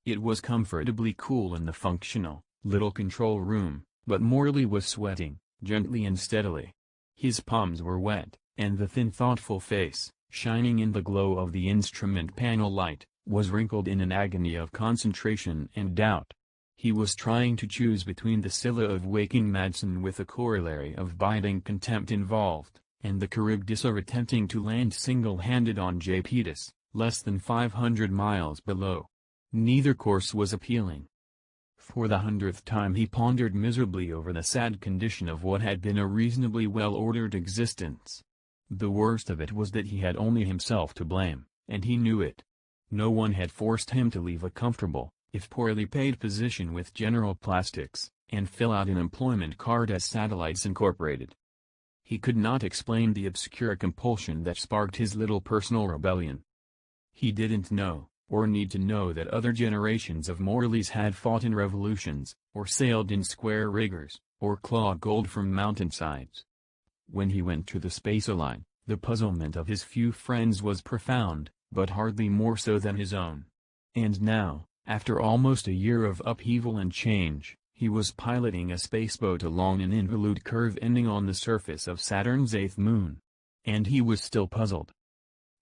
It was comfortably cool in the functional, little control room, but Morley was sweating, gently and steadily. His palms were wet, and the thin thoughtful face, shining in the glow of the instrument panel light, was wrinkled in an agony of concentration and doubt. He was trying to choose between the Scylla of waking Madsen with a corollary of biting contempt involved, and the Charybdis of attempting to land single-handed on Japetus, less than 500 miles below. Neither course was appealing. For the 100th time he pondered miserably over the sad condition of what had been a reasonably well-ordered existence. The worst of it was that he had only himself to blame, and he knew it. No one had forced him to leave a comfortable, if poorly paid position with General Plastics, and fill out an employment card at Satellites Incorporated. He could not explain the obscure compulsion that sparked his little personal rebellion. He didn't know, or need to know, that other generations of Morleys had fought in revolutions, or sailed in square riggers, or clawed gold from mountainsides. When he went to the Spaceline, the puzzlement of his few friends was profound, but hardly more so than his own. And now, after almost a year of upheaval and change, he was piloting a spaceboat along an involute curve ending on the surface of Saturn's eighth moon. And he was still puzzled.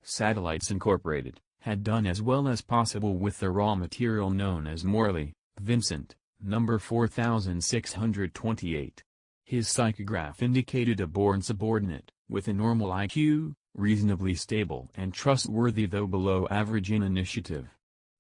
Satellites Incorporated had done as well as possible with the raw material known as Morley, Vincent, number 4628. His psychograph indicated a born subordinate, with a normal IQ, reasonably stable and trustworthy though below average in initiative.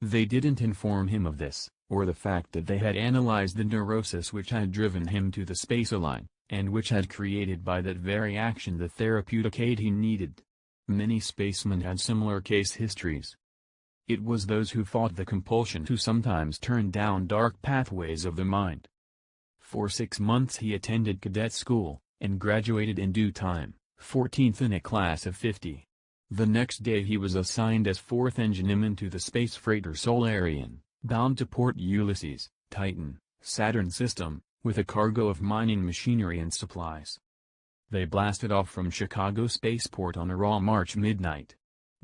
They didn't inform him of this, or the fact that they had analyzed the neurosis which had driven him to the Spaceline, and which had created by that very action the therapeutic aid he needed. Many spacemen had similar case histories. It was those who fought the compulsion who sometimes turned down dark pathways of the mind. For 6 months he attended cadet school, and graduated in due time, 14th in a class of 50. The next day he was assigned as 4th engineman to the space freighter Solarian, bound to Port Ulysses, Titan, Saturn system, with a cargo of mining machinery and supplies. They blasted off from Chicago Spaceport on a raw March midnight.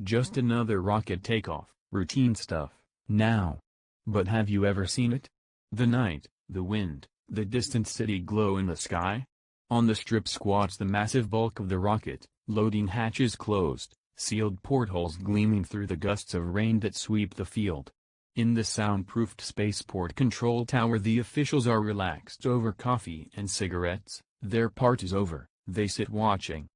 Just another rocket takeoff, routine stuff, now. But have you ever seen it? The night, the wind, the distant city glow in the sky? On the strip squats the massive bulk of the rocket, loading hatches closed, sealed portholes gleaming through the gusts of rain that sweep the field. In the soundproofed spaceport control tower the officials are relaxed over coffee and cigarettes. Their part is over, they sit watching.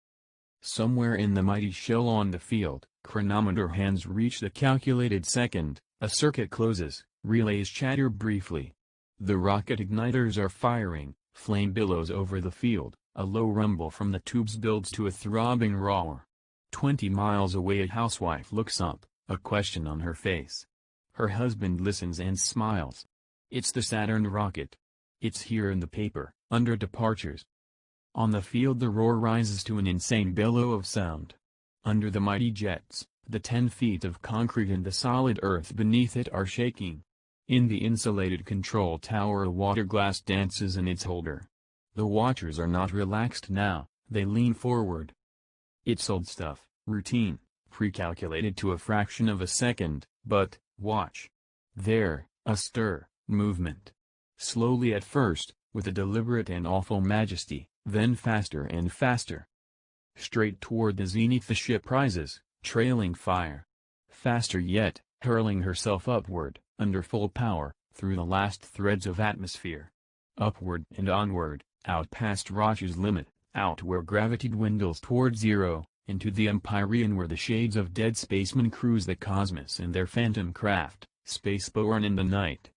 Somewhere in the mighty shell on the field, chronometer hands reach the calculated second, a circuit closes, relays chatter briefly. The rocket igniters are firing, flame billows over the field, a low rumble from the tubes builds to a throbbing roar. 20 miles away a housewife looks up, a question on her face. Her husband listens and smiles. It's the Saturn rocket. It's here in the paper, under departures. On the field the roar rises to an insane bellow of sound. Under the mighty jets, the 10 feet of concrete and the solid earth beneath it are shaking. In the insulated control tower a water glass dances in its holder. The watchers are not relaxed now, they lean forward. It's old stuff, routine, pre-calculated to a fraction of a second, but, watch. There, a stir, movement. Slowly at first, with a deliberate and awful majesty, then faster and faster. Straight toward the zenith the ship rises, trailing fire. Faster yet, hurling herself upward, under full power, through the last threads of atmosphere. Upward and onward, out past Roche's limit, out where gravity dwindles toward zero, into the Empyrean where the shades of dead spacemen cruise the cosmos in their phantom craft, spaceborne in the night.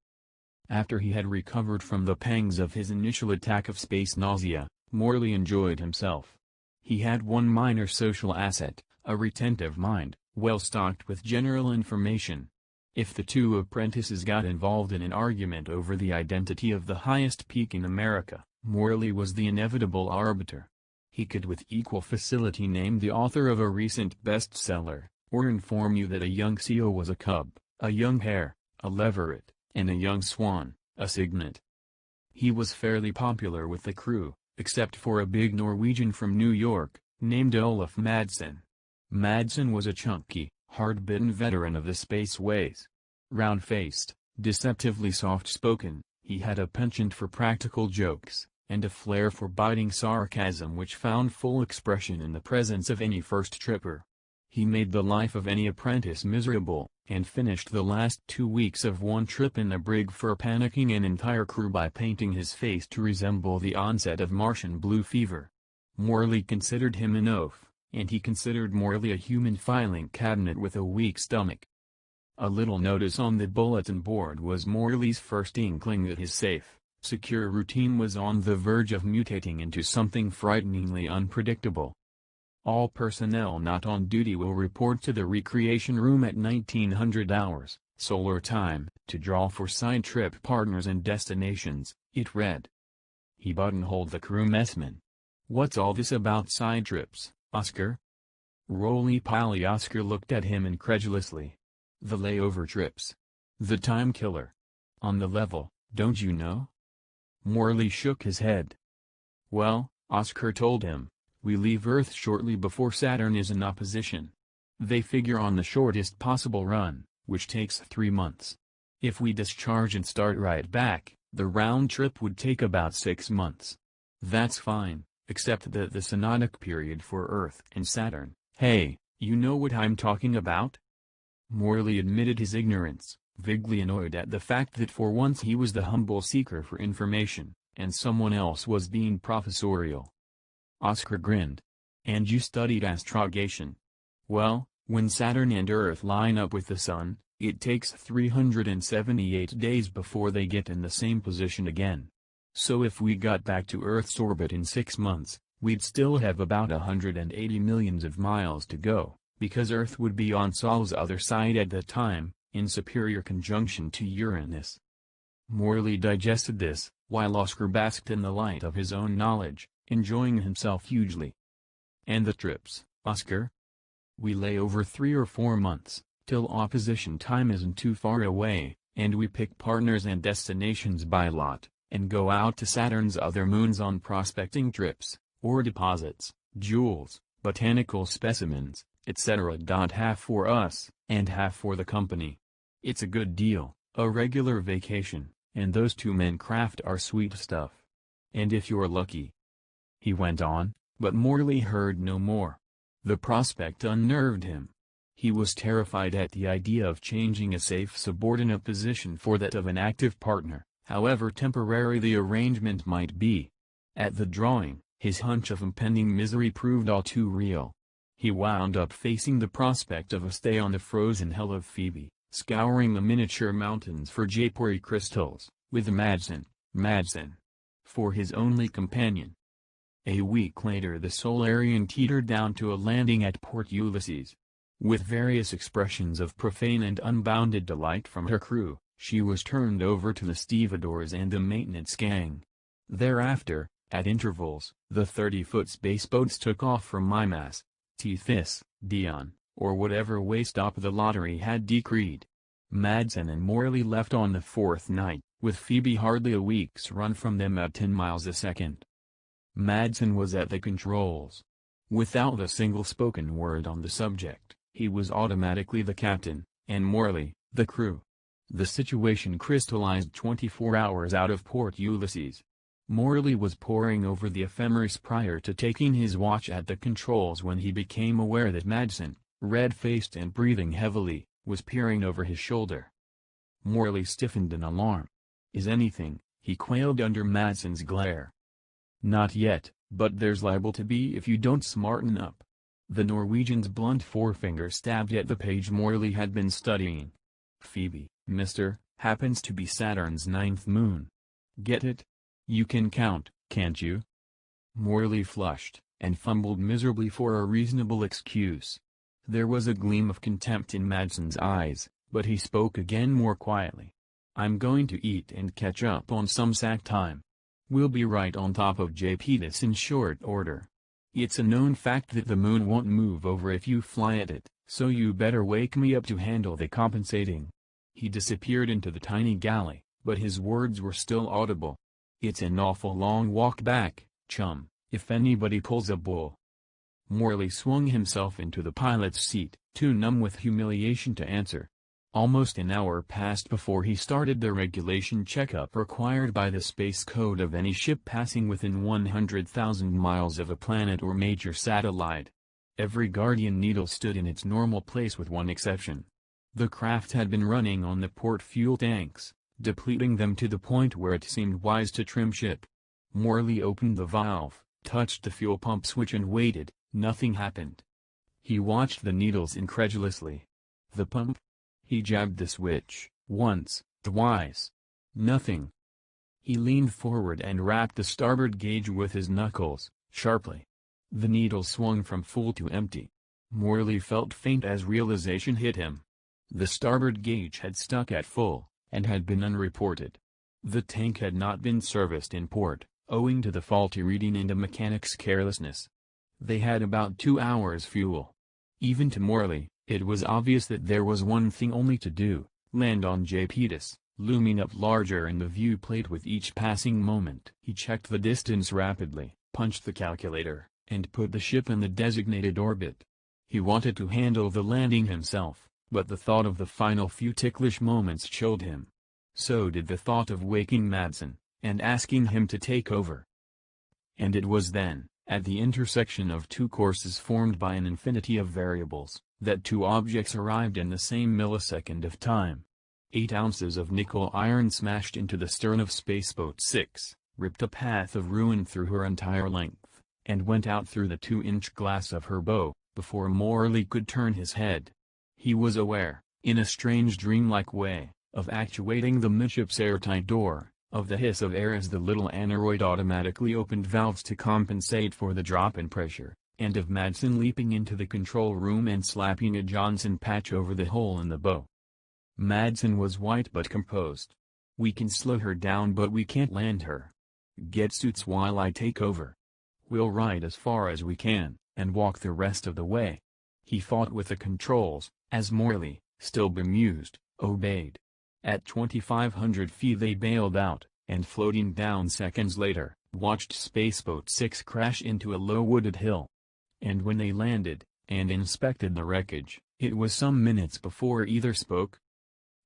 After he had recovered from the pangs of his initial attack of space nausea, Morley enjoyed himself. He had one minor social asset, a retentive mind, well stocked with general information. If the two apprentices got involved in an argument over the identity of the highest peak in America, Morley was the inevitable arbiter. He could with equal facility name the author of a recent bestseller, or inform you that a young seal was a cub, a young hare, a leveret, and a young swan, a cygnet. He was fairly popular with the crew, except for a big Norwegian from New York, named Olaf Madsen. Madsen was a chunky, hard-bitten veteran of the spaceways. Round-faced, Deceptively soft-spoken, he had a penchant for practical jokes, and a flair for biting sarcasm which found full expression in the presence of any first tripper. He made the life of any apprentice miserable, and finished the last 2 weeks of one trip in the brig for panicking an entire crew by painting his face to resemble the onset of Martian blue fever. Morley considered him an oaf, and he considered Morley a human filing cabinet with a weak stomach. A little notice on the bulletin board was Morley's first inkling that his safe, secure routine was on the verge of mutating into something frighteningly unpredictable. All personnel not on duty will report to the recreation room at 1900 hours, solar time, to draw for side trip partners and destinations, it read. He buttonholed the crew messman. "What's all this about side trips, Oscar?" Roly-poly Oscar looked at him incredulously. "The layover trips. The time killer. On the level, don't you know?" Morley shook his head. "Well," Oscar told him, "we leave Earth shortly before Saturn is in opposition. They figure on the shortest possible run, which takes 3 months. If we discharge and start right back, the round trip would take about 6 months. That's fine, except that the synodic period for Earth and Saturn, hey, you know what I'm talking about?" Morley admitted his ignorance, vaguely annoyed at the fact that for once he was the humble seeker for information, and someone else was being professorial. Oscar grinned. "And you studied astrogation. Well, when Saturn and Earth line up with the Sun, it takes 378 days before they get in the same position again. So if we got back to Earth's orbit in 6 months, we'd still have about 180 millions of miles to go, because Earth would be on Sol's other side at that time, in superior conjunction to Uranus." Morley digested this, while Oscar basked in the light of his own knowledge, enjoying himself hugely. "And the trips, Oscar?" "We lay over 3 or 4 months, till opposition time isn't too far away, and we pick partners and destinations by lot, and go out to Saturn's other moons on prospecting trips, ore deposits, jewels, botanical specimens, etc. Half for us, and half for the company. It's a good deal, a regular vacation, and those 2 men craft are sweet stuff. And if you're lucky," he went on, but Morley heard no more. The prospect unnerved him. He was terrified at the idea of changing a safe subordinate position for that of an active partner, however temporary the arrangement might be. At the drawing, his hunch of impending misery proved all too real. He wound up facing the prospect of a stay on the frozen hell of Phoebe, scouring the miniature mountains for Jaipuri crystals, with Madsen for his only companion. A week later the Solarian teetered down to a landing at Port Ulysses. With various expressions of profane and unbounded delight from her crew, she was turned over to the stevedores and the maintenance gang. Thereafter, at intervals, the 30-foot spaceboats took off from Mimas, Tethys, Dion, or whatever way stop the lottery had decreed. Madsen and Morley left on the 4th night, with Phoebe hardly a week's run from them at 10 miles a second. Madsen was at the controls. Without a single spoken word on the subject, he was automatically the captain, and Morley, the crew. The situation crystallized 24 hours out of Port Ulysses. Morley was poring over the ephemeris prior to taking his watch at the controls when he became aware that Madsen, red-faced and breathing heavily, was peering over his shoulder. Morley stiffened in alarm. "Is anything?" he quailed under Madsen's glare. "Not yet, but there's liable to be if you don't smarten up." The Norwegian's blunt forefinger stabbed at the page Morley had been studying. "Phoebe, mister, happens to be Saturn's 9th moon. Get it? You can count, can't you?" Morley flushed, and fumbled miserably for a reasonable excuse. There was a gleam of contempt in Madsen's eyes, but he spoke again more quietly. "I'm going to eat and catch up on some sack time. We'll be right on top of Japetus in short order. It's a known fact that the moon won't move over if you fly at it, so you better wake me up to handle the compensating." He disappeared into the tiny galley, but his words were still audible. "It's an awful long walk back, chum, if anybody pulls a bull." Morley swung himself into the pilot's seat, too numb with humiliation to answer. Almost an hour passed before he started the regulation checkup required by the space code of any ship passing within 100,000 miles of a planet or major satellite. Every guardian needle stood in its normal place with one exception. The craft had been running on the port fuel tanks, depleting them to the point where it seemed wise to trim ship. Morley opened the valve, touched the fuel pump switch and waited. Nothing happened. He watched the needles incredulously. The pump? He jabbed the switch, once, twice. Nothing. He leaned forward and rapped the starboard gauge with his knuckles, sharply. The needle swung from full to empty. Morley felt faint as realization hit him. The starboard gauge had stuck at full, and had been unreported. The tank had not been serviced in port, owing to the faulty reading and a mechanic's carelessness. They had about 2 hours fuel. Even to Morley, it was obvious that there was one thing only to do, land on Japetus, looming up larger in the viewplate with each passing moment. He checked the distance rapidly, punched the calculator, and put the ship in the designated orbit. He wanted to handle the landing himself, but the thought of the final few ticklish moments chilled him. So did the thought of waking Madsen, and asking him to take over. And it was then, at the intersection of two courses formed by an infinity of variables, that two objects arrived in the same millisecond of time. 8 ounces of nickel iron smashed into the stern of Spaceboat 6, ripped a path of ruin through her entire length, and went out through the 2-inch glass of her bow, before Morley could turn his head. He was aware, in a strange dreamlike way, of actuating the midship's airtight door, of the hiss of air as the little aneroid automatically opened valves to compensate for the drop in pressure, and of Madsen leaping into the control room and slapping a Johnson patch over the hole in the bow. Madsen was white but composed. "We can slow her down but we can't land her. Get suits while I take over. We'll ride as far as we can, and walk the rest of the way." He fought with the controls, as Morley, still bemused, obeyed. At 2,500 feet they bailed out, and floating down seconds later, watched Spaceboat 6 crash into a low wooded hill. And when they landed, and inspected the wreckage, it was some minutes before either spoke.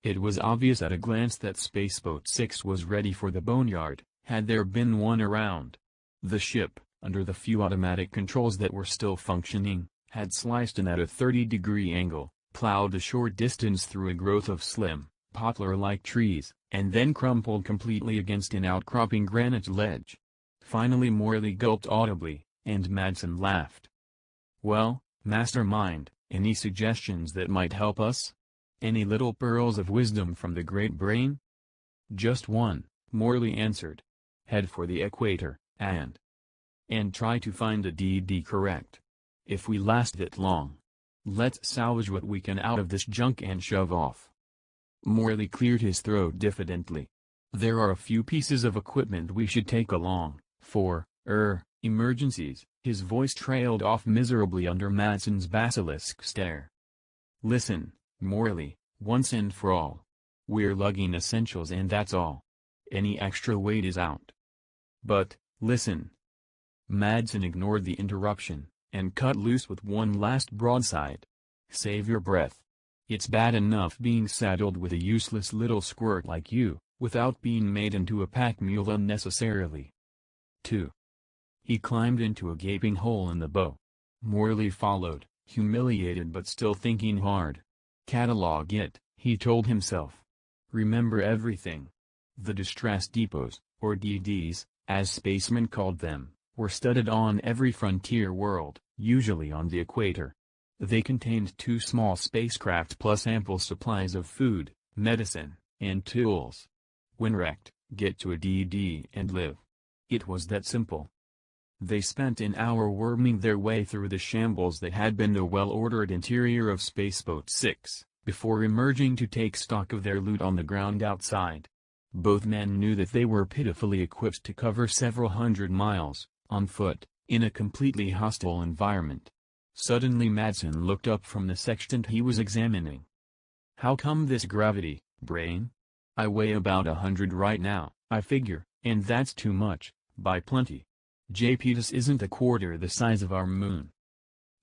It was obvious at a glance that Spaceboat 6 was ready for the boneyard, had there been one around. The ship, under the few automatic controls that were still functioning, had sliced in at a 30-degree angle, plowed a short distance through a growth of slim, poplar-like trees, and then crumpled completely against an outcropping granite ledge. Finally Morley gulped audibly, and Madsen laughed. "Well, mastermind, any suggestions that might help us? Any little pearls of wisdom from the great brain?" "Just one," Morley answered. "Head for the equator, and try to find a DD correct. If we last that long, let's salvage what we can out of this junk and shove off." Morley cleared his throat diffidently. "There are a few pieces of equipment we should take along, for, emergencies." His voice trailed off miserably under Madsen's basilisk stare. "Listen, Morley, once and for all. We're lugging essentials and that's all. Any extra weight is out. But, listen." Madsen ignored the interruption, and cut loose with one last broadside. "Save your breath. It's bad enough being saddled with a useless little squirt like you, without being made into a pack mule unnecessarily. 2. He climbed into a gaping hole in the bow. Morley followed, humiliated but still thinking hard. "Catalog it," he told himself. "Remember everything." The distress depots, or DDs, as spacemen called them, were studded on every frontier world, usually on the equator. They contained 2 small spacecraft plus ample supplies of food, medicine, and tools. When wrecked, get to a DD and live. It was that simple. They spent an hour worming their way through the shambles that had been the well-ordered interior of Spaceboat 6, before emerging to take stock of their loot on the ground outside. Both men knew that they were pitifully equipped to cover several hundred miles, on foot, in a completely hostile environment. Suddenly Madsen looked up from the sextant he was examining. "How come this gravity, brain? I weigh about 100 right now, I figure, and that's too much, by plenty. Japetus isn't a quarter the size of our moon."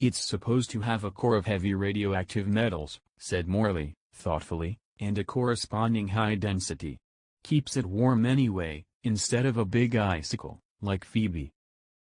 "It's supposed to have a core of heavy radioactive metals," said Morley, thoughtfully, and a corresponding high density. Keeps it warm anyway, instead of a big icicle, like Phoebe.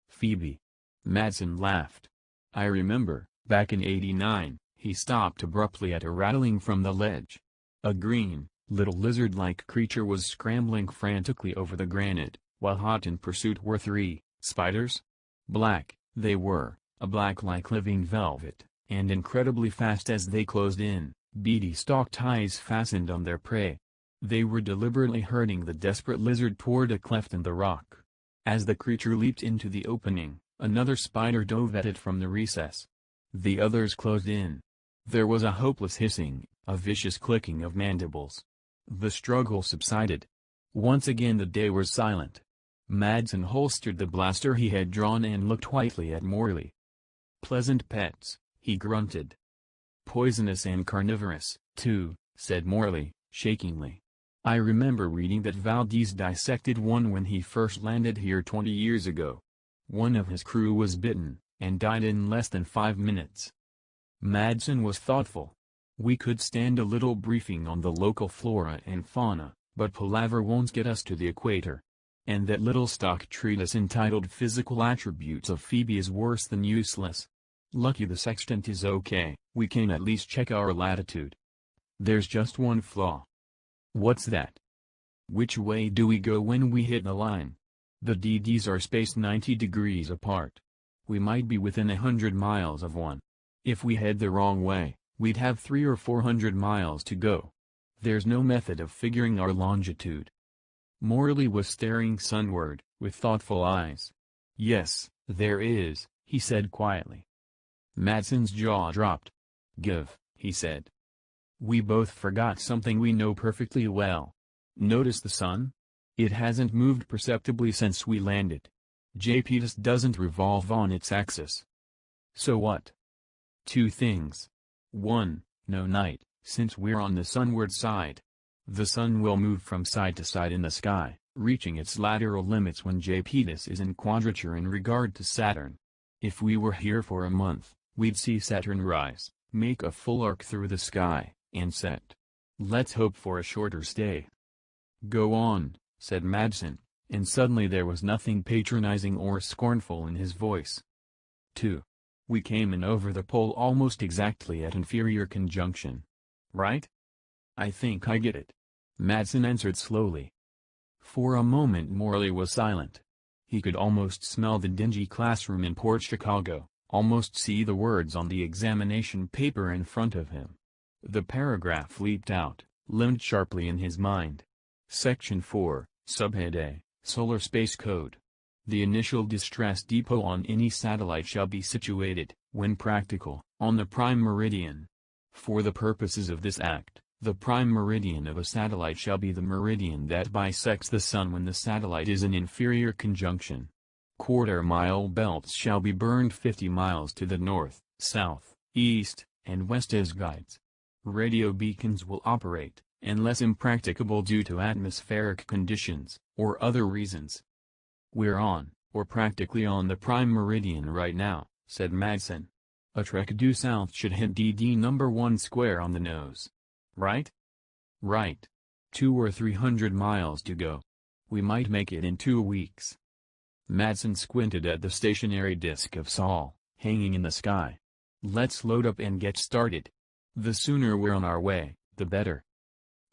Phoebe. Madsen laughed. I remember, back in '89, he stopped abruptly at a rattling from the ledge. A green, little lizard-like creature was scrambling frantically over the granite, while hot in pursuit were three spiders. Black, they were, a black like living velvet, and incredibly fast as they closed in, beady stalked eyes fastened on their prey. They were deliberately herding the desperate lizard toward a cleft in the rock. As the creature leaped into the opening, another spider dove at it from the recess. The others closed in. There was a hopeless hissing, a vicious clicking of mandibles. The struggle subsided. Once again the day was silent. Madsen holstered the blaster he had drawn and looked whitely at Morley. Pleasant pets, he grunted. Poisonous and carnivorous, too, said Morley, shakingly. I remember reading that Valdez dissected one when he first landed here 20 years ago. One of his crew was bitten, and died in less than 5 minutes. Madsen was thoughtful. We could stand a little briefing on the local flora and fauna, but palaver won't get us to the equator. And that little stock treatise entitled Physical Attributes of Phoebe is worse than useless. Lucky the sextant is okay, we can at least check our latitude. There's just one flaw. What's that? Which way do we go when we hit the line? The DDs are spaced 90 degrees apart. We might be within 100 miles of one. If we head the wrong way, we'd have 300 or 400 miles to go. There's no method of figuring our longitude. Morley was staring sunward, with thoughtful eyes. Yes, there is, he said quietly. Madsen's jaw dropped. Give, he said. We both forgot something we know perfectly well. Notice the sun? It hasn't moved perceptibly since we landed. Japetus doesn't revolve on its axis. So what? Two things. 1, no night, since we're on the sunward side. The sun will move from side to side in the sky, reaching its lateral limits when Japetus is in quadrature in regard to Saturn. If we were here for a month, we'd see Saturn rise, make a full arc through the sky, and set. Let's hope for a shorter stay. Go on, said Madsen, and suddenly there was nothing patronizing or scornful in his voice. 2. We came in over the pole almost exactly at inferior conjunction. Right? I think I get it. Madsen answered slowly. For a moment Morley was silent. He could almost smell the dingy classroom in Port Chicago, almost see the words on the examination paper in front of him. The paragraph leaped out, limned sharply in his mind. Section 4, Subhead A, Solar Space Code. The initial distress depot on any satellite shall be situated, when practical, on the prime meridian. For the purposes of this act, the prime meridian of a satellite shall be the meridian that bisects the Sun when the satellite is in inferior conjunction. Quarter-mile belts shall be burned 50 miles to the north, south, east, and west as guides. Radio beacons will operate, unless impracticable due to atmospheric conditions, or other reasons. We're on, or practically on the prime meridian right now, said Madsen. A trek due south should hit DD number 1 square on the nose. Right? Right. 200 or 300 miles to go. We might make it in 2 weeks. Madsen squinted at the stationary disk of Sol, hanging in the sky. Let's load up and get started. The sooner we're on our way, the better.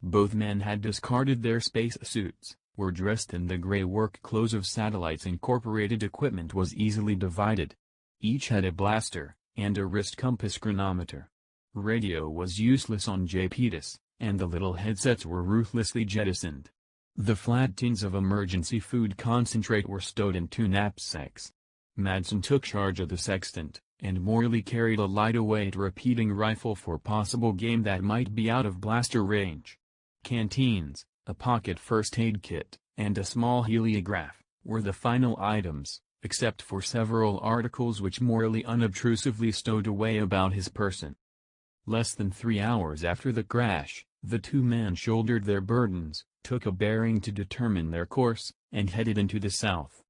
Both men had discarded their space suits, were dressed in the gray work clothes of Satellites Incorporated. Equipment was easily divided. Each had a blaster, and a wrist compass chronometer. Radio was useless on Japetus, and the little headsets were ruthlessly jettisoned. The flat tins of emergency food concentrate were stowed in 2 knapsacks. Madsen took charge of the sextant, and Morley carried a light-weight repeating rifle for possible game that might be out of blaster range. Canteens, a pocket first aid kit, and a small heliograph, were the final items, except for several articles which Morley unobtrusively stowed away about his person. Less than 3 hours after the crash, the 2 men shouldered their burdens, took a bearing to determine their course, and headed into the south.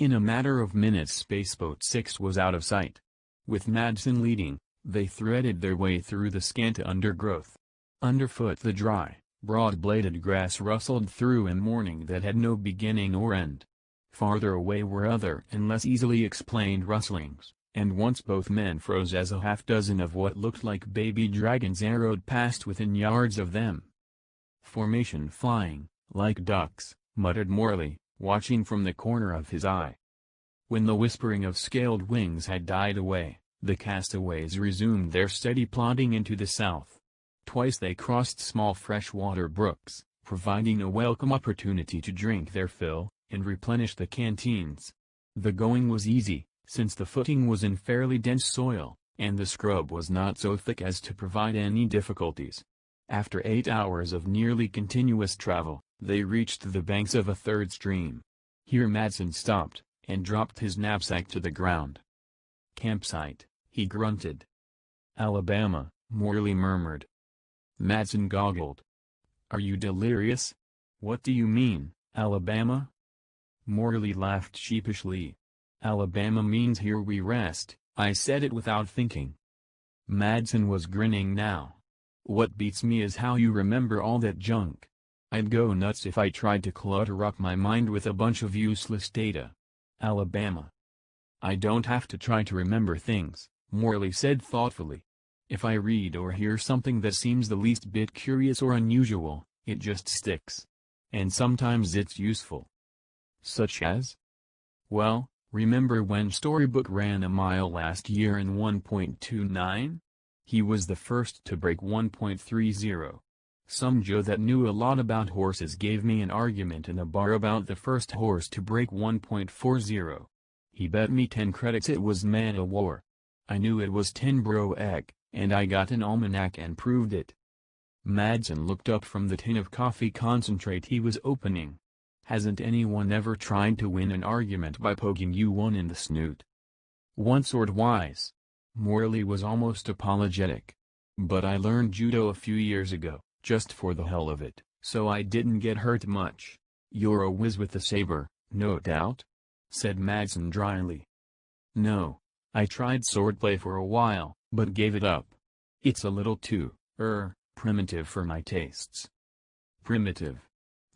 In a matter of minutes Spaceboat 6 was out of sight. With Madsen leading, they threaded their way through the scant undergrowth. Underfoot the dry, broad-bladed grass rustled through in morning that had no beginning or end. Farther away were other and less easily explained rustlings, and once both men froze as a half-dozen of what looked like baby dragons arrowed past within yards of them. "Formation flying, like ducks," muttered Morley, watching from the corner of his eye. When the whispering of scaled wings had died away, the castaways resumed their steady plodding into the south. Twice they crossed small freshwater brooks, providing a welcome opportunity to drink their fill, and replenish the canteens. The going was easy, since the footing was in fairly dense soil, and the scrub was not so thick as to provide any difficulties. After 8 hours of nearly continuous travel, they reached the banks of a third stream. Here Madsen stopped, and dropped his knapsack to the ground. "Campsite," he grunted. "Alabama," Morley murmured. Madsen goggled. "Are you delirious? What do you mean, Alabama?" Morley laughed sheepishly. "Alabama means here we rest," I said it without thinking. Madsen was grinning now. "What beats me is how you remember all that junk. I'd go nuts if I tried to clutter up my mind with a bunch of useless data. Alabama." "I don't have to try to remember things," Morley said thoughtfully. "If I read or hear something that seems the least bit curious or unusual, it just sticks. And sometimes it's useful." "Such as?" "Well, remember when Storybook ran a mile last year in 1.29? He was the first to break 1.30. Some Joe that knew a lot about horses gave me an argument in a bar about the first horse to break 1.40. He bet me 10 credits it was Man o' War. I knew it was 10 bro egg, and I got an almanac and proved it." Madsen looked up from the tin of coffee concentrate he was opening. "Hasn't anyone ever tried to win an argument by poking you one in the snoot?" "Once or twice." Morley was almost apologetic. "But I learned judo a few years ago, just for the hell of it, so I didn't get hurt much." "You're a whiz with the saber, no doubt?" said Madsen dryly. "No. I tried swordplay for a while, but gave it up. It's a little too, primitive for my tastes." "Primitive?"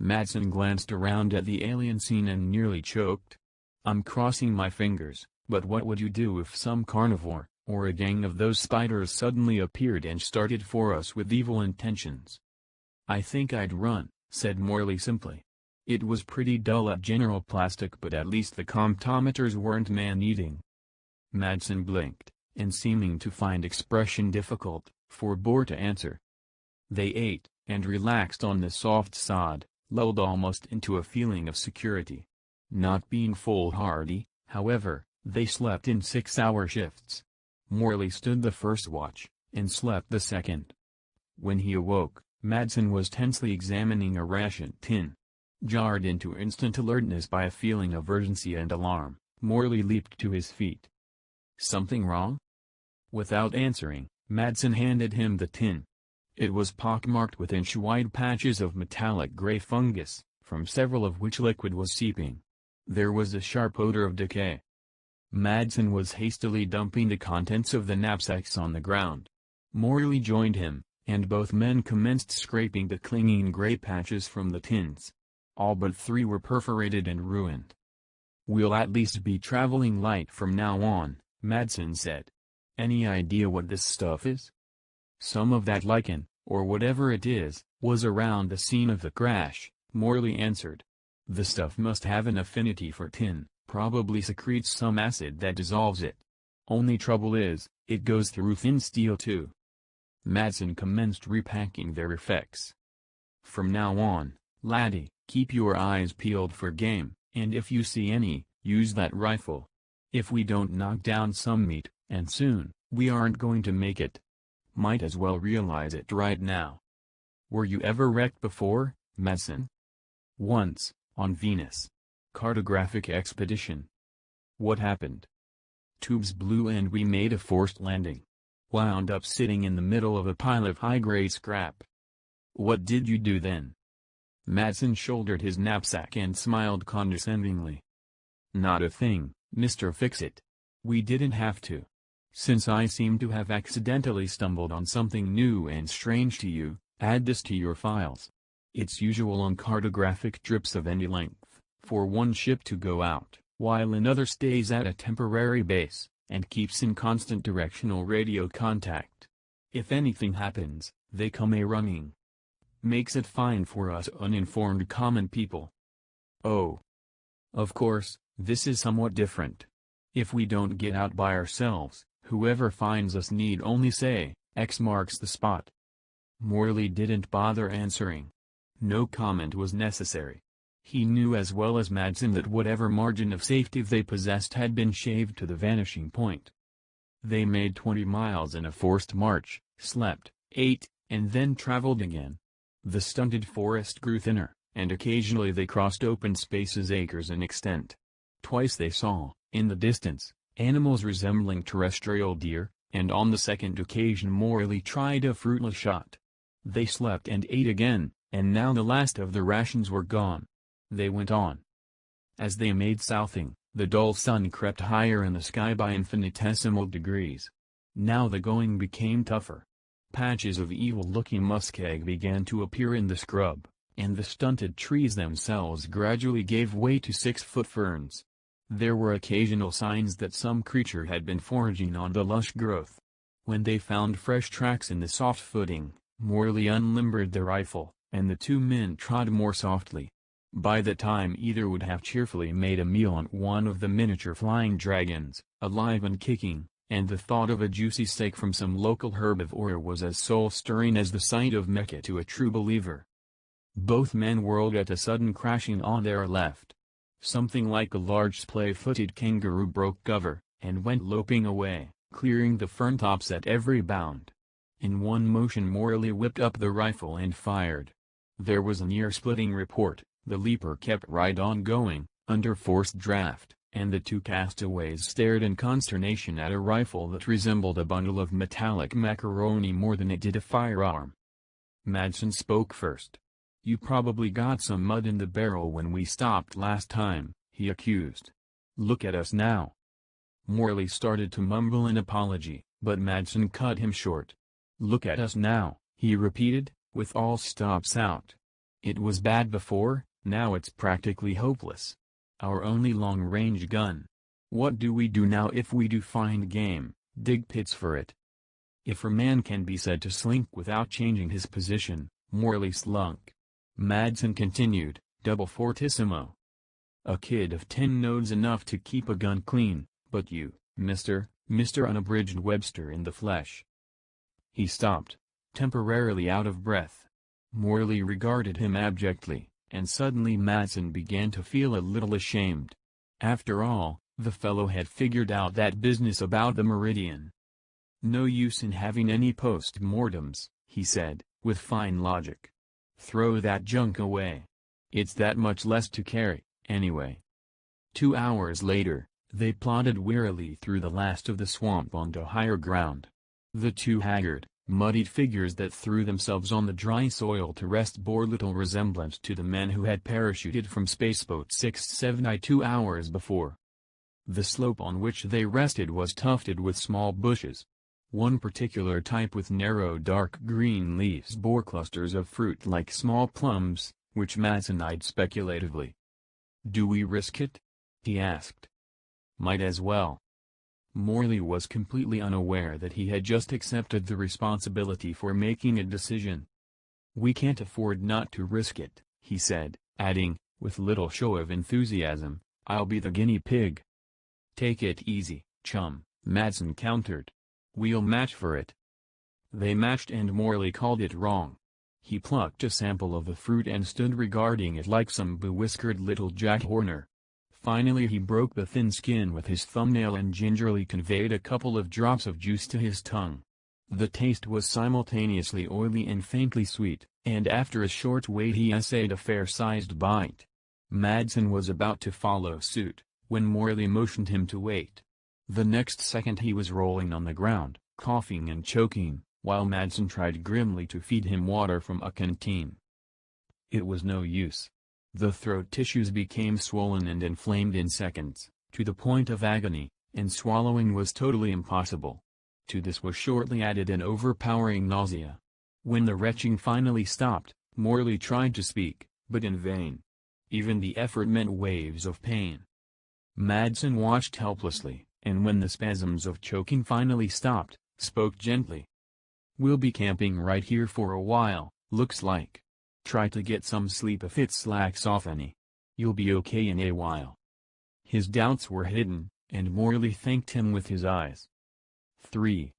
Madsen glanced around at the alien scene and nearly choked. "I'm crossing my fingers, but what would you do if some carnivore, or a gang of those spiders suddenly appeared and started for us with evil intentions?" "I think I'd run," said Morley simply. It was pretty dull at General Plastic, but at least the comptometers weren't man-eating. Madsen blinked, and seeming to find expression difficult, forbore to answer. They ate, and relaxed on the soft sod, lulled almost into a feeling of security. Not being foolhardy, however, they slept in 6-hour shifts. Morley stood the first watch, and slept the second. When he awoke, Madsen was tensely examining a ration tin. Jarred into instant alertness by a feeling of urgency and alarm, Morley leaped to his feet. "Something wrong?" Without answering, Madsen handed him the tin. It was pockmarked with inch-wide patches of metallic gray fungus, from several of which liquid was seeping. There was a sharp odor of decay. Madsen was hastily dumping the contents of the knapsacks on the ground. Morley joined him, and both men commenced scraping the clinging gray patches from the tins. All but 3 were perforated and ruined. "We'll at least be traveling light from now on," Madsen said. "Any idea what this stuff is?" "Some of that lichen, or whatever it is, was around the scene of the crash," Morley answered. "The stuff must have an affinity for tin, probably secretes some acid that dissolves it. Only trouble is, it goes through thin steel too." Madsen commenced repacking their effects. "From now on, laddie, keep your eyes peeled for game, and if you see any, use that rifle. If we don't knock down some meat, and soon, we aren't going to make it. Might as well realize it right now." "Were you ever wrecked before, Madsen?" "Once, on Venus. Cartographic expedition." "What happened?" "Tubes blew and we made a forced landing. Wound up sitting in the middle of a pile of high-grade scrap." "What did you do then?" Madsen shouldered his knapsack and smiled condescendingly. "Not a thing, Mr. Fix-It. We didn't have to. Since I seem to have accidentally stumbled on something new and strange to you, Add this to your files. It's usual on cartographic trips of any length, for one ship to go out, while another stays at a temporary base, and keeps in constant directional radio contact. If anything happens, they come a-running. Makes it fine for us uninformed common people. Oh. Of course, this is somewhat different. If we don't get out by ourselves, whoever finds us need only say, X marks the spot. Morley didn't bother answering. No comment was necessary. He knew as well as Madsen that whatever margin of safety they possessed had been shaved to the vanishing point. They made 20 miles in a forced march, slept, ate, and then traveled again. The stunted forest grew thinner, and occasionally they crossed open spaces acres in extent. Twice they saw, in the distance, animals resembling terrestrial deer, and on the second occasion Morley tried a fruitless shot. They slept and ate again, and now the last of the rations were gone. They went on. As they made southing, the dull sun crept higher in the sky by infinitesimal degrees. Now the going became tougher. Patches of evil-looking muskeg began to appear in the scrub, and the stunted trees themselves gradually gave way to 6-foot ferns. There were occasional signs that some creature had been foraging on the lush growth. When they found fresh tracks in the soft footing, Morley unlimbered the rifle, and the two men trod more softly. By the time either would have cheerfully made a meal on one of the miniature flying dragons, alive and kicking, and the thought of a juicy steak from some local herbivore was as soul-stirring as the sight of Mecca to a true believer. Both men whirled at a sudden crashing on their left. Something like a large splay-footed kangaroo broke cover, and went loping away, clearing the fern tops at every bound. In one motion Morley whipped up the rifle and fired. There was an ear-splitting report, the leaper kept right on going, under forced draft, and the two castaways stared in consternation at a rifle that resembled a bundle of metallic macaroni more than it did a firearm. Madsen spoke first. "You probably got some mud in the barrel when we stopped last time," he accused. "Look at us now." Morley started to mumble an apology, but Madsen cut him short. "Look at us now," he repeated, with all stops out. "It was bad before, now it's practically hopeless. Our only long-range gun. What do we do now if we do find game? Dig pits for it." If a man can be said to slink without changing his position, Morley slunk. Madsen continued, double fortissimo. "A kid of 10 knows enough to keep a gun clean, but you, Mr. Unabridged Webster in the flesh." He stopped, temporarily out of breath. Morley regarded him abjectly, and suddenly Madsen began to feel a little ashamed. After all, the fellow had figured out that business about the meridian. "No use in having any post-mortems," he said, with fine logic. "Throw that junk away. It's that much less to carry, anyway." 2 hours later, they plodded wearily through the last of the swamp onto higher ground. The two haggard, muddied figures that threw themselves on the dry soil to rest bore little resemblance to the men who had parachuted from Spaceboat 670 2 hours before. The slope on which they rested was tufted with small bushes. One particular type with narrow dark green leaves bore clusters of fruit like small plums, which Madsen eyed speculatively. "Do we risk it?" he asked. "Might as well." Morley was completely unaware that he had just accepted the responsibility for making a decision. "We can't afford not to risk it," he said, adding, with little show of enthusiasm, "I'll be the guinea pig." "Take it easy, chum," Madsen countered. "We'll match for it." They matched and Morley called it wrong. He plucked a sample of the fruit and stood regarding it like some bewhiskered little Jack Horner. Finally he broke the thin skin with his thumbnail and gingerly conveyed a couple of drops of juice to his tongue. The taste was simultaneously oily and faintly sweet, and after a short wait he essayed a fair-sized bite. Madsen was about to follow suit, when Morley motioned him to wait. The next second he was rolling on the ground, coughing and choking, while Madsen tried grimly to feed him water from a canteen. It was no use. The throat tissues became swollen and inflamed in seconds, to the point of agony, and swallowing was totally impossible. To this was shortly added an overpowering nausea. When the retching finally stopped, Morley tried to speak, but in vain. Even the effort meant waves of pain. Madsen watched helplessly, and when the spasms of choking finally stopped, spoke gently. "We'll be camping right here for a while, looks like. Try to get some sleep if it slacks off any. You'll be okay in a while." His doubts were hidden, and Morley thanked him with his eyes. 3.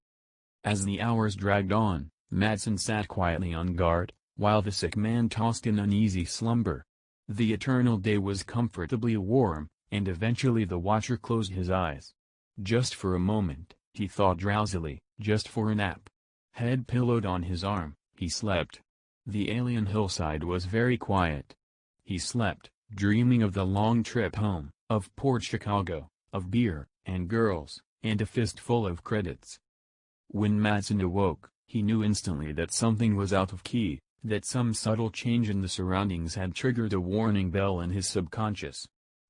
As the hours dragged on, Madsen sat quietly on guard, while the sick man tossed in uneasy slumber. The eternal day was comfortably warm, and eventually the watcher closed his eyes. Just for a moment, he thought drowsily, just for a nap. Head pillowed on his arm, he slept. The alien hillside was very quiet. He slept, dreaming of the long trip home, of Port Chicago, of beer, and girls, and a fistful of credits. When Madsen awoke, he knew instantly that something was out of key, that some subtle change in the surroundings had triggered a warning bell in his subconscious.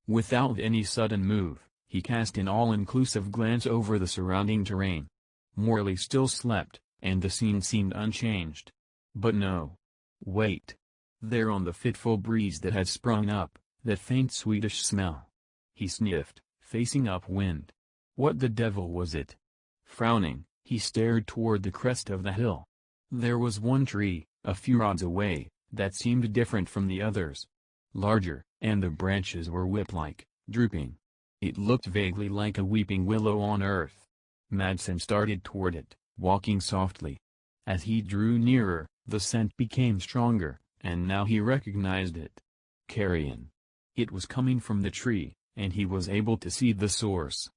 Without any sudden move, he cast an all-inclusive glance over the surrounding terrain. Morley still slept, and the scene seemed unchanged. But no. Wait. There on the fitful breeze that had sprung up, that faint sweetish smell. He sniffed, facing upwind. What the devil was it? Frowning, he stared toward the crest of the hill. There was one tree, a few rods away, that seemed different from the others. Larger, and the branches were whip-like, drooping. It looked vaguely like a weeping willow on earth. Madsen started toward it, walking softly. As he drew nearer, the scent became stronger, and now he recognized it. Carrion. It was coming from the tree, and he was able to see the source.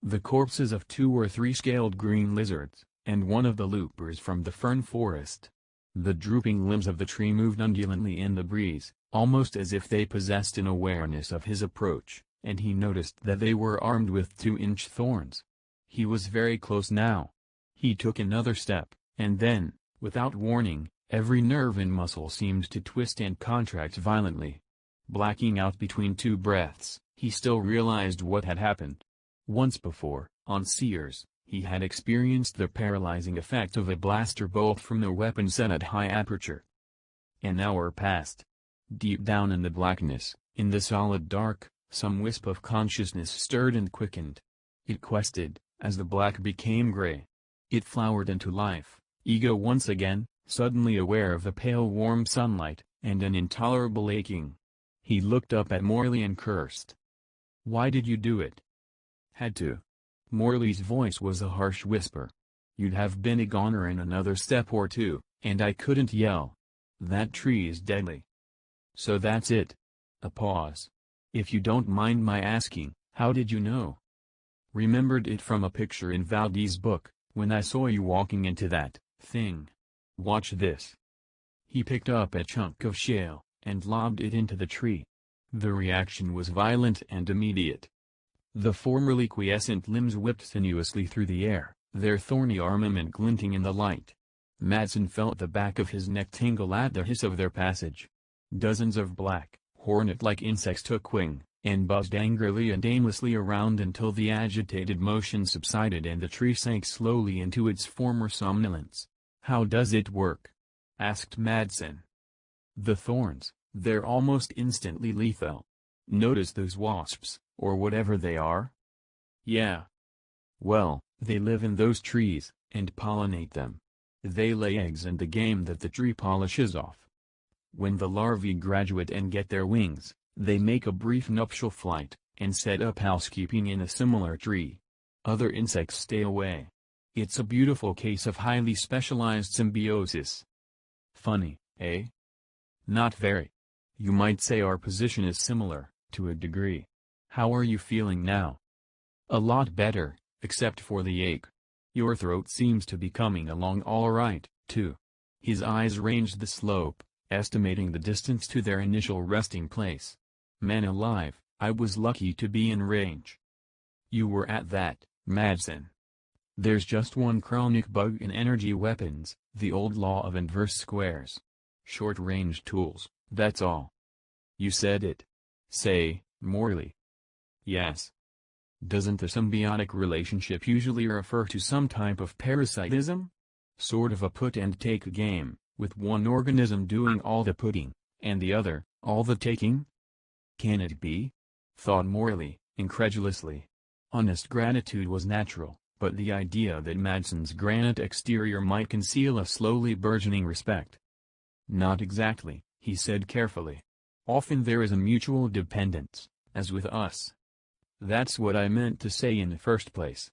The corpses of 2 or 3 scaled green lizards, and one of the loopers from the fern forest. The drooping limbs of the tree moved undulantly in the breeze, almost as if they possessed an awareness of his approach, and he noticed that they were armed with 2-inch thorns. He was very close now. He took another step, and then, without warning, every nerve and muscle seemed to twist and contract violently. Blacking out between 2 breaths, he still realized what had happened. Once before, on Sears, he had experienced the paralyzing effect of a blaster bolt from a weapon set at high aperture. An hour passed. Deep down in the blackness, in the solid dark, some wisp of consciousness stirred and quickened. It quested, as the black became gray. It flowered into life, ego once again, suddenly aware of the pale warm sunlight, and an intolerable aching. He looked up at Morley and cursed. "Why did you do it?" "Had to." Morley's voice was a harsh whisper. "You'd have been a goner in another step or two, and I couldn't yell. That tree is deadly." "So that's it." A pause. "If you don't mind my asking, how did you know?" "Remembered it from a picture in Valdez's book, when I saw you walking into that thing. Watch this." He picked up a chunk of shale, and lobbed it into the tree. The reaction was violent and immediate. The formerly quiescent limbs whipped sinuously through the air, their thorny armament glinting in the light. Madsen felt the back of his neck tingle at the hiss of their passage. Dozens of black, hornet-like insects took wing, and buzzed angrily and aimlessly around until the agitated motion subsided and the tree sank slowly into its former somnolence. "How does it work?" asked Madsen. "The thorns, they're almost instantly lethal. Notice those wasps, or whatever they are?" "Yeah." "Well, they live in those trees, and pollinate them. They lay eggs and the game that the tree polishes off. When the larvae graduate and get their wings, they make a brief nuptial flight, and set up housekeeping in a similar tree. Other insects stay away. It's a beautiful case of highly specialized symbiosis." "Funny, eh?" "Not very. You might say our position is similar, to a degree. How are you feeling now?" "A lot better, except for the ache. Your throat seems to be coming along all right, too." His eyes ranged the slope, estimating the distance to their initial resting place. "Man alive, I was lucky to be in range." "You were at that, Madsen. There's just one chronic bug in energy weapons, the old law of inverse squares. Short-range tools, that's all." "You said it. Say, Morley." "Yes." "Doesn't the symbiotic relationship usually refer to some type of parasitism?" Sort of a put-and-take game, with one organism doing all the putting, and the other, all the taking? Can it be? Thought Morley, incredulously. Honest gratitude was natural, but the idea that Madson's granite exterior might conceal a slowly burgeoning respect. Not exactly, he said carefully. Often there is a mutual dependence, as with us. That's what I meant to say in the first place.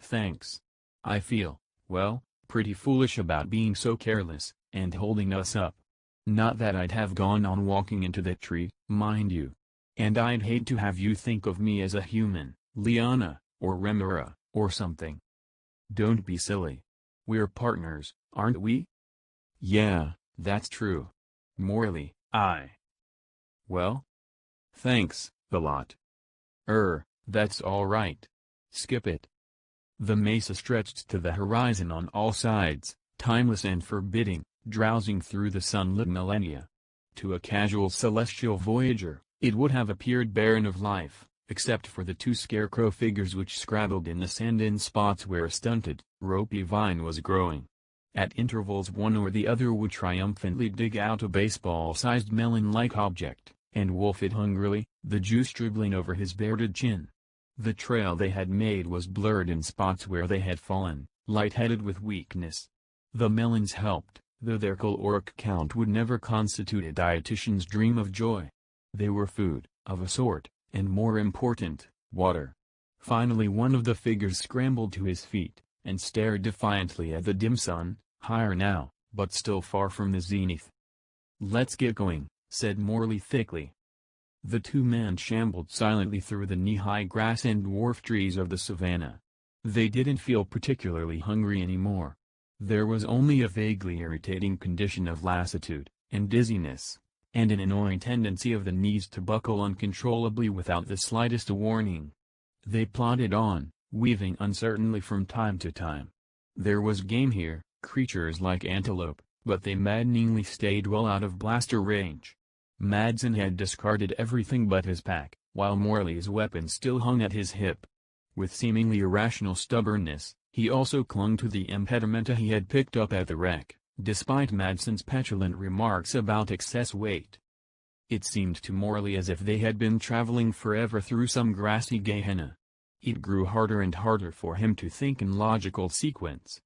Thanks. I feel, well, pretty foolish about being so careless, and holding us up. Not that I'd have gone on walking into that tree, mind you. And I'd hate to have you think of me as a human, Liana, or Remora, or something. Don't be silly. We're partners, aren't we? Yeah, that's true. Morley, Well? Thanks, a lot. That's all right. Skip it. The mesa stretched to the horizon on all sides, timeless and forbidding, drowsing through the sunlit millennia. To a casual celestial voyager, it would have appeared barren of life, except for the two scarecrow figures which scrabbled in the sand in spots where a stunted, ropey vine was growing. At intervals one or the other would triumphantly dig out a baseball-sized melon-like object, and wolf it hungrily, the juice dribbling over his bearded chin. The trail they had made was blurred in spots where they had fallen, light-headed with weakness. The melons helped, though their caloric count would never constitute a dietitian's dream of joy. They were food, of a sort, and more important, water. Finally one of the figures scrambled to his feet, and stared defiantly at the dim sun, higher now, but still far from the zenith. Let's get going, said Morley thickly. The two men shambled silently through the knee-high grass and dwarf trees of the savannah. They didn't feel particularly hungry anymore. There was only a vaguely irritating condition of lassitude, and dizziness, and an annoying tendency of the knees to buckle uncontrollably without the slightest warning. They plodded on, weaving uncertainly from time to time. There was game here, creatures like antelope, but they maddeningly stayed well out of blaster range. Madsen had discarded everything but his pack, while Morley's weapon still hung at his hip. With seemingly irrational stubbornness, he also clung to the impedimenta he had picked up at the wreck, despite Madsen's petulant remarks about excess weight. It seemed to Morley as if they had been traveling forever through some grassy Gehenna. It grew harder and harder for him to think in logical sequence.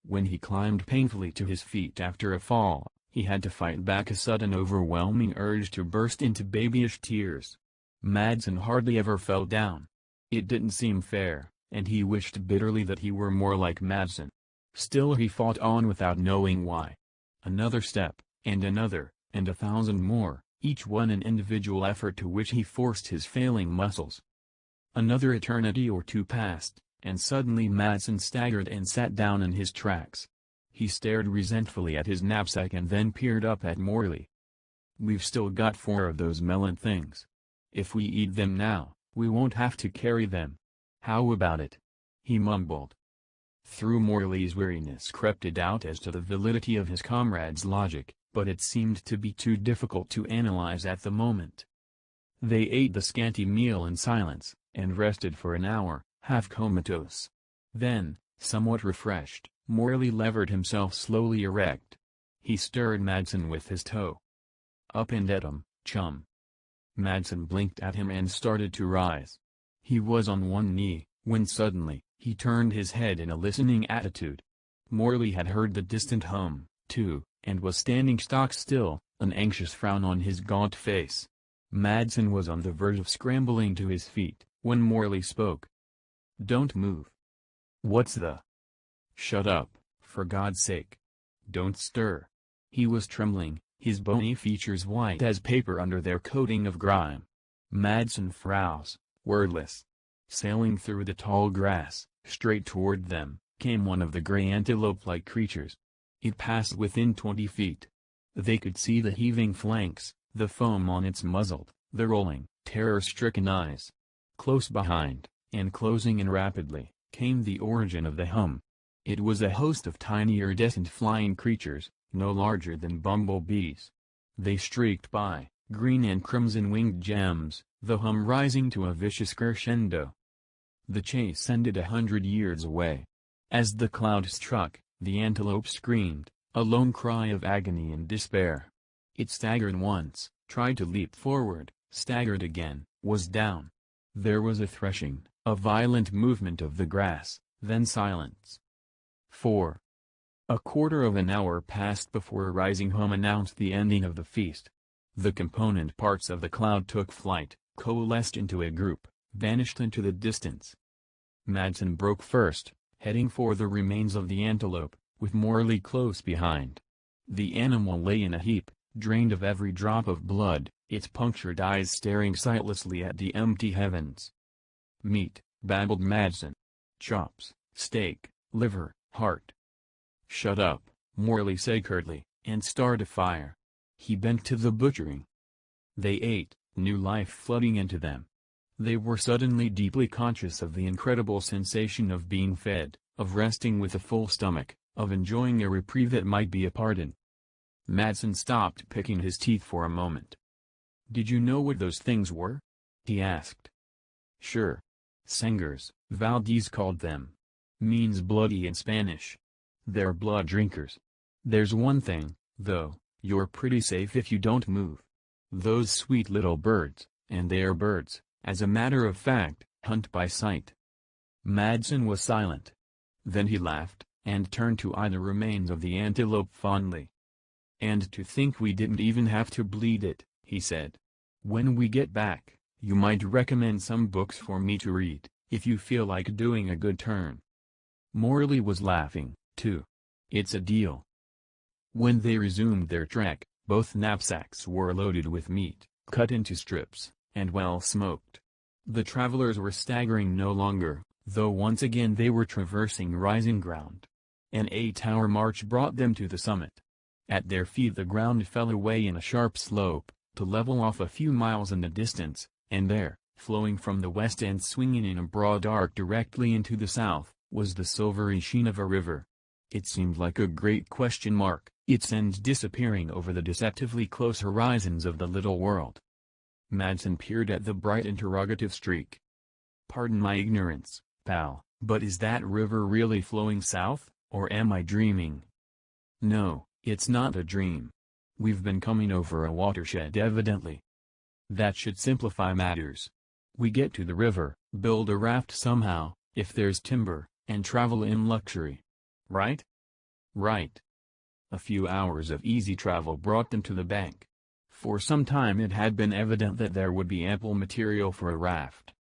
When he climbed painfully to his feet after a fall, he had to fight back a sudden overwhelming urge to burst into babyish tears. Madsen hardly ever fell down. It didn't seem fair, and he wished bitterly that he were more like Madsen. Still he fought on without knowing why. Another step, and another, and 1,000 more, each one an individual effort to which he forced his failing muscles. Another eternity or two passed, and suddenly Madsen staggered and sat down in his tracks. He stared resentfully at his knapsack and then peered up at Morley. We've still got 4 of those melon things. If we eat them now, we won't have to carry them. How about it? He mumbled. Through Morley's weariness crept a doubt as to the validity of his comrade's logic, but it seemed to be too difficult to analyze at the moment. They ate the scanty meal in silence, and rested for an hour, half comatose. Then, somewhat refreshed, Morley levered himself slowly erect. He stirred Madsen with his toe. Up and at 'em, chum. Madsen blinked at him and started to rise. He was on one knee, when suddenly, he turned his head in a listening attitude. Morley had heard the distant hum, too, and was standing stock still, an anxious frown on his gaunt face. Madsen was on the verge of scrambling to his feet, when Morley spoke. Don't move. What's the... Shut up, for God's sake. Don't stir. He was trembling, his bony features white as paper under their coating of grime. Madsen froze, wordless. Sailing through the tall grass, straight toward them, came one of the gray antelope-like creatures. It passed within 20 feet. They could see the heaving flanks, the foam on its muzzle, the rolling, terror-stricken eyes. Close behind, and closing in rapidly, came the origin of the hum. It was a host of tiny iridescent flying creatures, no larger than bumblebees. They streaked by, green and crimson winged gems, the hum rising to a vicious crescendo. The chase ended 100 years away. As the cloud struck, The antelope screamed, a lone cry of agony and despair. It staggered once, tried to leap forward, staggered again, was down. There was a threshing, a violent movement of the grass, then silence. 4. A quarter of an hour passed before a rising hum announced the ending of the feast. The component parts of the cloud took flight, coalesced into a group, vanished into the distance. Madsen broke first, heading for the remains of the antelope, with Morley close behind. The animal lay in a heap, drained of every drop of blood, its punctured eyes staring sightlessly at the empty heavens. "Meat," babbled Madsen. "Chops, steak, liver, heart." "Shut up," Morley said curtly, and started a fire. He bent to the butchering. They ate, new life flooding into them. They were suddenly deeply conscious of the incredible sensation of being fed, of resting with a full stomach, of enjoying a reprieve that might be a pardon. Madsen stopped picking his teeth for a moment. "Did you know what those things were?" he asked. "Sure. Sengers, Valdez called them. Means bloody in Spanish. They're blood drinkers. There's one thing, though, you're pretty safe if you don't move. Those sweet little birds, and they're birds, as a matter of fact, hunt by sight." Madsen was silent. Then he laughed, and turned to eye the remains of the antelope fondly. "And to think we didn't even have to bleed it," he said. "When we get back, you might recommend some books for me to read, if you feel like doing a good turn." Morley was laughing, too. "It's a deal." When they resumed their trek, both knapsacks were loaded with meat, cut into strips, and well smoked. The travelers were staggering no longer, though once again they were traversing rising ground. An 8-hour march brought them to the summit. At their feet the ground fell away in a sharp slope, to level off a few miles in the distance, and there, flowing from the west and swinging in a broad arc directly into the south, was the silvery sheen of a river. It seemed like a great question mark, its ends disappearing over the deceptively close horizons of the little world. Madsen peered at the bright interrogative streak. "Pardon my ignorance, pal, but is that river really flowing south, or am I dreaming?" "No, it's not a dream. We've been coming over a watershed evidently. That should simplify matters. We get to the river, build a raft somehow, if there's timber, and travel in luxury. Right?" "Right." A few hours of easy travel brought them to the bank. For some time it had been evident that there would be ample material for a raft.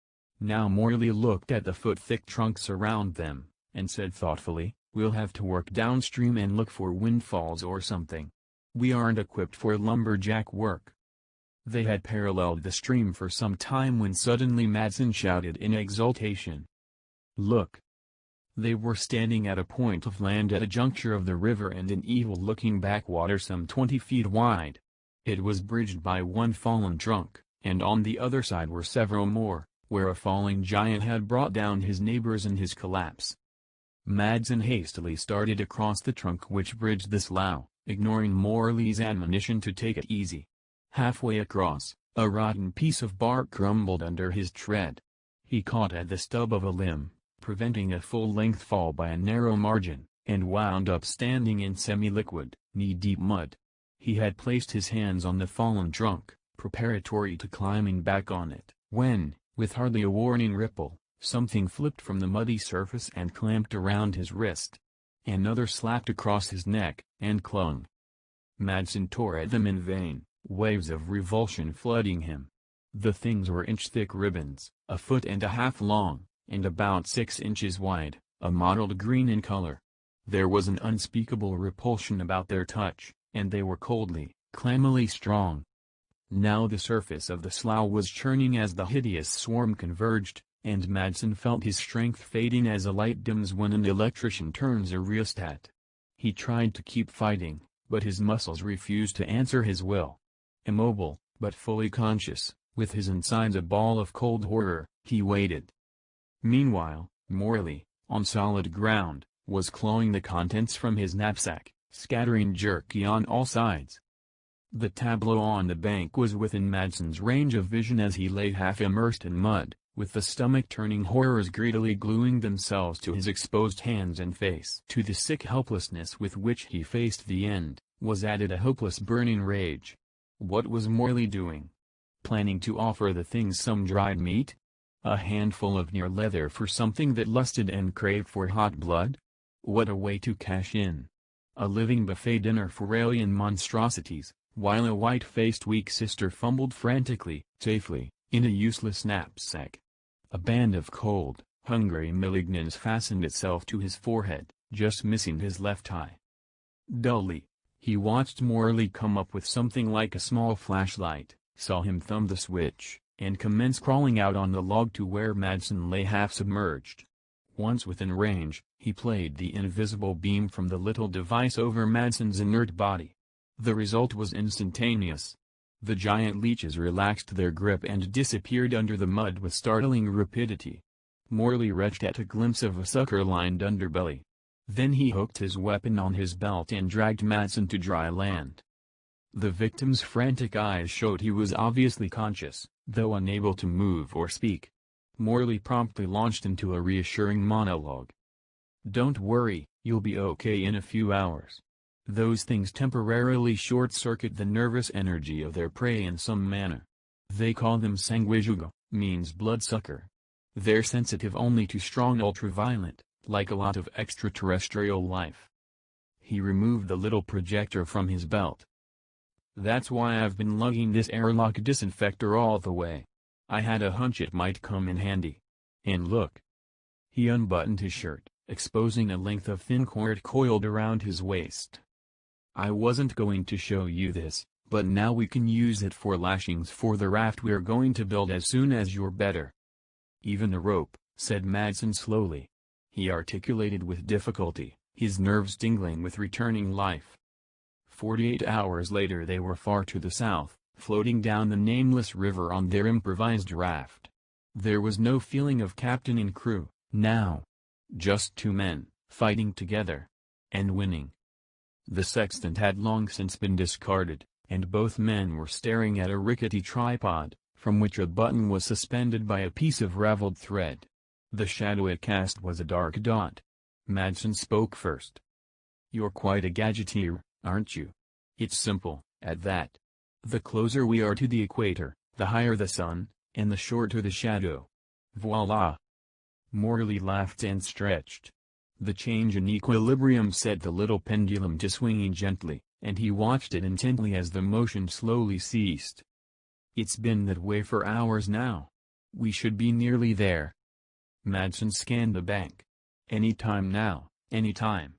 Now Morley looked at the foot-thick trunks around them, and said thoughtfully, "We'll have to work downstream and look for windfalls or something. We aren't equipped for lumberjack work." They had paralleled the stream for some time when suddenly Madsen shouted in exultation. "Look!" They were standing at a point of land at a juncture of the river and an evil-looking backwater some 20 feet wide. It was bridged by one fallen trunk, and on the other side were several more, where a falling giant had brought down his neighbors in his collapse. Madsen hastily started across the trunk which bridged the slough, ignoring Morley's admonition to take it easy. Halfway across, a rotten piece of bark crumbled under his tread. He caught at the stub of a limb, preventing a full-length fall by a narrow margin, and wound up standing in semi-liquid, knee-deep mud. He had placed his hands on the fallen trunk, preparatory to climbing back on it, when, with hardly a warning ripple, something flipped from the muddy surface and clamped around his wrist. Another slapped across his neck, and clung. Madsen tore at them in vain, waves of revulsion flooding him. The things were inch-thick ribbons, a foot and a half long, and about 6 inches wide, a mottled green in color. There was an unspeakable repulsion about their touch, and they were coldly, clammily strong. Now the surface of the slough was churning as the hideous swarm converged, and Madsen felt his strength fading as a light dims when an electrician turns a rheostat. He tried to keep fighting, but his muscles refused to answer his will. Immobile, but fully conscious, with his insides a ball of cold horror, he waited. Meanwhile, Morley, on solid ground, was clawing the contents from his knapsack, scattering jerky on all sides. The tableau on the bank was within Madsen's range of vision as he lay half immersed in mud, with the stomach-turning horrors greedily gluing themselves to his exposed hands and face. To the sick helplessness with which he faced the end, was added a hopeless burning rage. What was Morley doing? Planning to offer the things some dried meat? A handful of near leather for something that lusted and craved for hot blood? What a way to cash in! A living buffet dinner for alien monstrosities, while a white-faced weak sister fumbled frantically, safely, in a useless knapsack. A band of cold, hungry malignance fastened itself to his forehead, just missing his left eye. Dully, he watched Morley come up with something like a small flashlight, saw him thumb the switch, and commence crawling out on the log to where Madsen lay half submerged. Once within range, he played the invisible beam from the little device over Madsen's inert body. The result was instantaneous. The giant leeches relaxed their grip and disappeared under the mud with startling rapidity. Morley retched at a glimpse of a sucker-lined underbelly. Then he hooked his weapon on his belt and dragged Madsen to dry land. The victim's frantic eyes showed he was obviously conscious, though unable to move or speak. Morley promptly launched into a reassuring monologue. "Don't worry, you'll be okay in a few hours. Those things temporarily short-circuit the nervous energy of their prey in some manner. They call them sanguijuga, means bloodsucker. They're sensitive only to strong ultraviolet, like a lot of extraterrestrial life." He removed the little projector from his belt. "That's why I've been lugging this airlock disinfector all the way. I had a hunch it might come in handy. And look." He unbuttoned his shirt, exposing a length of thin cord coiled around his waist. "I wasn't going to show you this, but now we can use it for lashings for the raft we're going to build as soon as you're better." "Even a rope," said Madsen slowly. He articulated with difficulty, his nerves tingling with returning life. 48 hours later they were far to the south, floating down the nameless river on their improvised raft. There was no feeling of captain and crew, now. Just two men, fighting together. And winning. The sextant had long since been discarded, and both men were staring at a rickety tripod, from which a button was suspended by a piece of raveled thread. The shadow it cast was a dark dot. Madsen spoke first. "You're quite a gadgeteer, aren't you? It's simple, at that. The closer we are to the equator, the higher the sun, and the shorter the shadow. Voila!" Morley laughed and stretched. The change in equilibrium set the little pendulum to swinging gently, and he watched it intently as the motion slowly ceased. "It's been that way for hours now. We should be nearly there." Madsen scanned the bank. "Any time now, any time."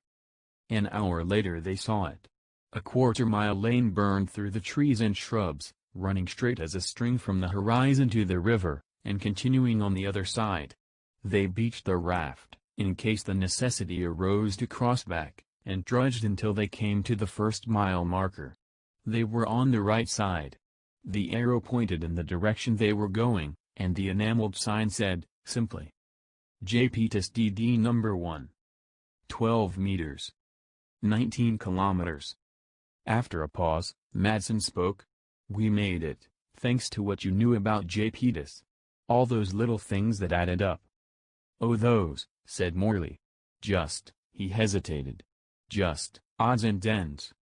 An hour later they saw it. A quarter-mile lane burned through the trees and shrubs, running straight as a string from the horizon to the river, and continuing on the other side. They beached the raft, in case the necessity arose to cross back, and trudged until they came to the first mile marker. They were on the right side. The arrow pointed in the direction they were going, and the enameled sign said, simply, "Japetus DD number 1. 12 meters. 19 kilometers." After a pause, Madsen spoke. "We made it, thanks to what you knew about Japetus. All those little things that added up." "Oh those," said Morley. He hesitated. "Just, odds and ends,